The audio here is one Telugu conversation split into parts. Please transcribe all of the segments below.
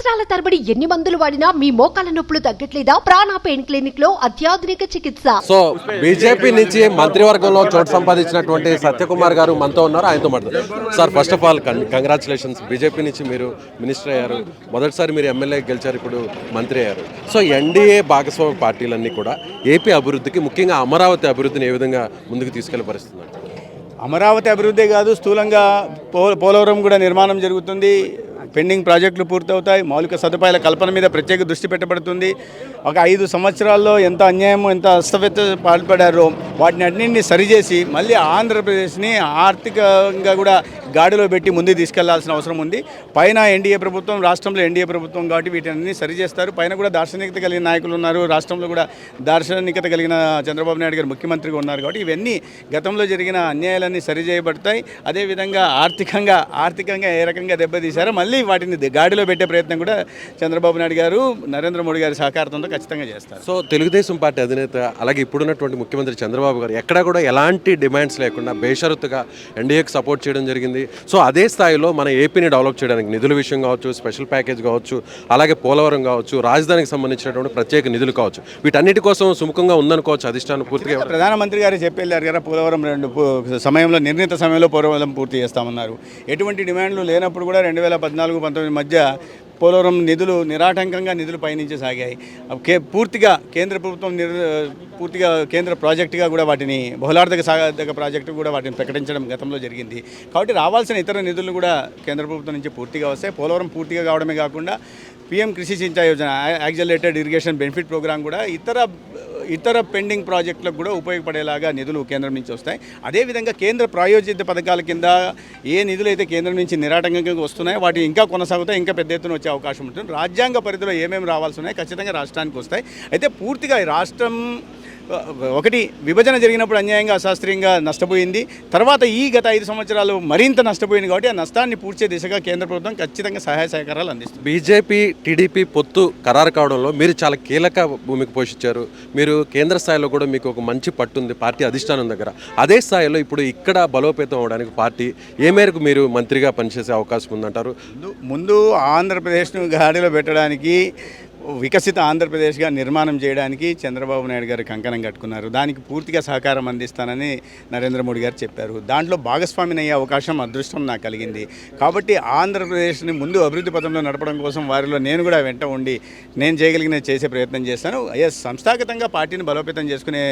సంవత్సరాల తరబడి ఎన్ని మందులు వాడినా మీ మోకాల నొప్పులు తగ్గట్లేదా? ప్రాణ పెయిన్ క్లినిక్ లో అత్యాధునిక చికిత్స. సో బీజేపీ నుంచి మంత్రివర్గంలో చోటు సంపాదించినటువంటి సత్యకుమార్ గారు మనతో ఉన్నారు, ఆయనతో మాట్లాడుతున్నారు. Sir, first of all congratulations. BJP నుంచి మీరు మినిస్టర్ అయ్యారు, మొదటిసారి మీరు ఎమ్మెల్యే గెలిచారు, ఇప్పుడు మంత్రి అయ్యారు. సో ఎన్డీఏ భాగస్వామ్య పార్టీలన్నీ కూడా ఏపీ అభివృద్ధికి, ముఖ్యంగా అమరావతి అభివృద్ధిని ఏ విధంగా ముందుకు తీసుకెళ్లే పరిస్థితి? అమరావతి అభివృద్ధి కాదు, స్థూలంగా పోలవరం కూడా నిర్మాణం జరుగుతుంది. పెండింగ్ ప్రాజెక్టులు పూర్తవుతాయి. మౌలిక సదుపాయాల కల్పన మీద ప్రత్యేక దృష్టి పెట్టబడుతుంది. ఒక 5 సంవత్సరాల్లో ఎంత అన్యాయం, ఎంత అస్తవ్యత పాల్పడారో వాటిని అన్నింటినీ సరిచేసి మళ్ళీ ఆంధ్రప్రదేశ్ని ఆర్థికంగా కూడా గాడిలో పెట్టి ముందుకు తీసుకెళ్లాల్సిన అవసరం ఉంది. పైన ఎన్డీఏ ప్రభుత్వం, రాష్ట్రంలో ఎన్డీఏ ప్రభుత్వం కాబట్టి వీటన్ని సరిచేస్తారు. పైన కూడా దార్శనికత కలిగిన నాయకులు ఉన్నారు, రాష్ట్రంలో కూడా దార్శనికత కలిగిన చంద్రబాబు నాయుడు గారు ముఖ్యమంత్రిగా ఉన్నారు కాబట్టి ఇవన్నీ గతంలో జరిగిన అన్యాయాలన్నీ సరిచేయబడతాయి. అదేవిధంగా ఆర్థికంగా ఏ రకంగా దెబ్బతీశారో మళ్ళీ వాటిని గాడిలో పెట్టే ప్రయత్నం కూడా చంద్రబాబు నాయుడు గారు, నరేంద్ర మోడీ గారి సహకారంతో ఖచ్చితంగా చేస్తారు. సో తెలుగుదేశం పార్టీ అధినేత అలాగే ఇప్పుడున్నటువంటి ముఖ్యమంత్రి చంద్రబాబు గారు ఎక్కడా కూడా ఎలాంటి డిమాండ్స్ లేకుండా బేషరతుగా ఎన్డీఏకి సపోర్ట్ చేయడం జరిగింది. సో అదే స్థాయిలో మన ఏపీని డెవలప్ చేయడానికి నిధుల విషయం కావచ్చు, స్పెషల్ ప్యాకేజ్ కావచ్చు, అలాగే పోలవరం కావచ్చు, రాజధానికి సంబంధించినటువంటి ప్రత్యేక నిధులు కావచ్చు, వీటన్నిటి కోసం సుముఖంగా ఉందనుకోవచ్చు అధిష్టానం పూర్తిగా. ప్రధానమంత్రి గారు చెప్పేళ్ళారు కదా, పోలవరం నిర్ణీత సమయంలో పోలవరం పూర్తి చేస్తామన్నారు. ఎటువంటి డిమాండ్లు లేనప్పుడు కూడా 2014-19 మధ్య పోలవరం నిధులు నిరాటంకంగా పయనించి సాగాయి. పూర్తిగా కేంద్ర ప్రభుత్వం పూర్తిగా కేంద్ర ప్రాజెక్టుగా కూడా వాటిని బహుళార్థక సాధక ప్రాజెక్టు కూడా వాటిని ప్రకటించడం గతంలో జరిగింది. కాబట్టి రావాల్సిన ఇతర నిధులు కూడా కేంద్ర ప్రభుత్వం నుంచి పూర్తిగా వస్తాయి. పోలవరం పూర్తిగా కావడమే కాకుండా PM Krishi Sinchayee Yojana, accelerated irrigation benefit programme కూడా ఇతర పెండింగ్ ప్రాజెక్టులకు కూడా ఉపయోగపడేలాగా నిధులు కేంద్రం నుంచి వస్తాయి. అదేవిధంగా కేంద్ర ప్రాయోజిత పథకాల కింద ఏ నిధులు అయితే కేంద్రం నుంచి నిరాటంకంగా వస్తున్నాయో వాటి ఇంకా కొనసాగుతాయి, ఇంకా పెద్ద ఎత్తున వచ్చే అవకాశం ఉంటుంది. రాజ్యాంగ పరిధిలో ఏమేమి రావాల్సి ఉన్నాయి ఖచ్చితంగా రాష్ట్రానికి వస్తాయి. అయితే పూర్తిగా రాష్ట్రం ఒకటి విభజన జరిగినప్పుడు అన్యాయంగా అశాస్త్రీయంగా నష్టపోయింది. తర్వాత గత 5 సంవత్సరాలు మరింత నష్టపోయింది. కాబట్టి ఆ నష్టాన్ని పూడ్చే దిశగా కేంద్ర ప్రభుత్వం ఖచ్చితంగా సహాయ సహకారాలు అందిస్తుంది. బీజేపీ టీడీపీ పొత్తు ఖరారు కావడంలో మీరు చాలా కీలక భూమిక పోషించారు. మీరు కేంద్ర స్థాయిలో కూడా మీకు ఒక మంచి పట్టుంది పార్టీ అధిష్టానం దగ్గర. అదే స్థాయిలో ఇప్పుడు ఇక్కడ బలోపేతం అవడానికి పార్టీ ఏ మేరకు మీరు మంత్రిగా పనిచేసే అవకాశం ఉందంటారు? ముందు ఆంధ్రప్రదేశ్ను గాడిలో పెట్టడానికి, వికసిత ఆంధ్రప్రదేశ్గా నిర్మాణం చేయడానికి చంద్రబాబు నాయుడు గారు కంకణం కట్టుకున్నారు. దానికి పూర్తిగా సహకారం అందిస్తానని నరేంద్ర మోడీ గారు చెప్పారు. దాంట్లో భాగస్వామిని అయ్యే అవకాశం, అదృష్టం నాకు కలిగింది. కాబట్టి ఆంధ్రప్రదేశ్ని ముందు అభివృద్ధి పథంలో నడపడం కోసం వారిలో నేను కూడా వెంట ఉండి నేను చేయగలిగినది చేసే ప్రయత్నం చేస్తాను. సంస్థాగతంగా పార్టీని బలోపేతం చేసుకునే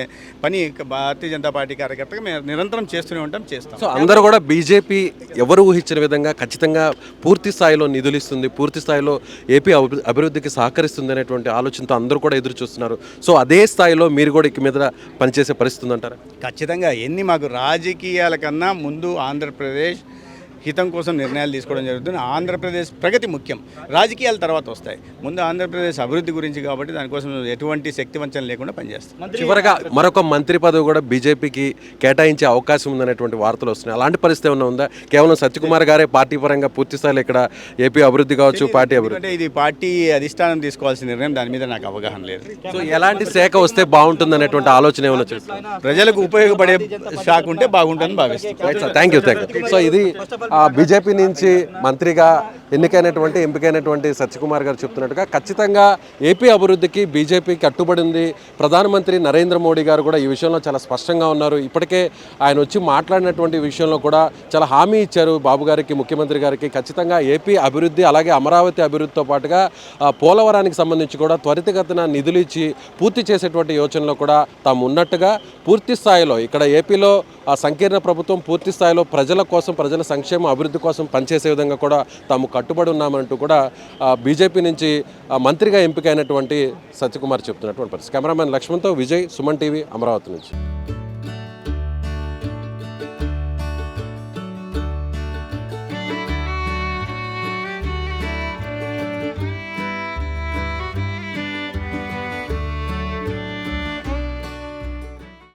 పని భారతీయ జనతా పార్టీ కార్యకర్తగా మేము నిరంతరం చేస్తూనే చేస్తాం. సో అందరూ కూడా బీజేపీ ఎవరు ఊహించిన విధంగా ఖచ్చితంగా పూర్తి స్థాయిలో నిధులు ఇస్తుంది, పూర్తి స్థాయిలో ఏపీ అభివృద్ధికి సహకరిస్తుంది అనేటువంటి ఆలోచనతో అందరూ కూడా ఎదురు చూస్తున్నారు. సో అదే స్థాయిలో మీరు కూడా ఇక మీద పనిచేసే పరిస్థితి ఉందంటారా? ఖచ్చితంగా. మాకు రాజకీయాల కన్నా ముందు ఆంధ్రప్రదేశ్ హితం కోసం నిర్ణయాలు తీసుకోవడం జరుగుతుంది. ఆంధ్రప్రదేశ్ ప్రగతి ముఖ్యం, రాజకీయాల తర్వాత వస్తాయి. ముందు ఆంధ్రప్రదేశ్ అభివృద్ధి గురించి కాబట్టి దానికోసం ఎటువంటి శక్తివంచన లేకుండా పనిచేస్తాం. చివరగా మరొక మంత్రి పదవి కూడా బీజేపీకి కేటాయించే అవకాశం ఉందనేటువంటి వార్తలు వస్తున్నాయి. అలాంటి పరిస్థితి ఏమైనా ఉందా? కేవలం సత్యకుమార్ గారే పార్టీ పరంగా పూర్తి స్థాయిలో ఇక్కడ ఏపీ అభివృద్ధి కావచ్చు, పార్టీ అభివృద్ధి అంటే ఇది పార్టీ అధిష్టానం తీసుకోవాల్సిన నిర్ణయం, దాని మీద నాకు అవగాహన లేదు. సో ఎలాంటి శాఖ వస్తే బాగుంటుంది అనేటువంటి ఆలోచన ఏమైనా చేస్తారు? ప్రజలకు ఉపయోగపడే శాఖ ఉంటే బాగుంటుందని భావిస్తాను. Thank you. సో ఇది బీజేపీ నుంచి మంత్రిగా ఎంపికైనటువంటి సత్యకుమార్ గారు చెప్తున్నట్టుగా ఖచ్చితంగా ఏపీ అభివృద్ధికి బీజేపీ కట్టుబడింది. ప్రధానమంత్రి నరేంద్ర మోడీ గారు కూడా ఈ విషయంలో చాలా స్పష్టంగా ఉన్నారు. ఇప్పటికే ఆయన వచ్చి మాట్లాడినటువంటి విషయంలో కూడా చాలా హామీ ఇచ్చారు బాబు గారికి, ముఖ్యమంత్రి గారికి. ఖచ్చితంగా ఏపీ అభివృద్ధి అలాగే అమరావతి అభివృద్ధితో పాటుగా పోలవరానికి సంబంధించి కూడా త్వరితగతిన నిధులు ఇచ్చి పూర్తి చేసేటువంటి యోచనలో కూడా తాము ఉన్నట్టుగా పూర్తి స్థాయిలో ఇక్కడ ఏపీలో సంకీర్ణ ప్రభుత్వం పూర్తి స్థాయిలో ప్రజల కోసం, ప్రజల సంక్షేమ అభివృద్ధి కోసం పనిచేసే విధంగా కూడా తాము కట్టుబడి ఉన్నామంటూ కూడా బీజేపీ నుంచి మంత్రిగా ఎంపికైనటువంటి సత్యకుమార్ చెప్తున్నటువంటి పరిస్థితి. కెమెరామెన్ లక్ష్మణ్తో విజయ్, సుమన్ టీవీ, అమరావతి నుంచి.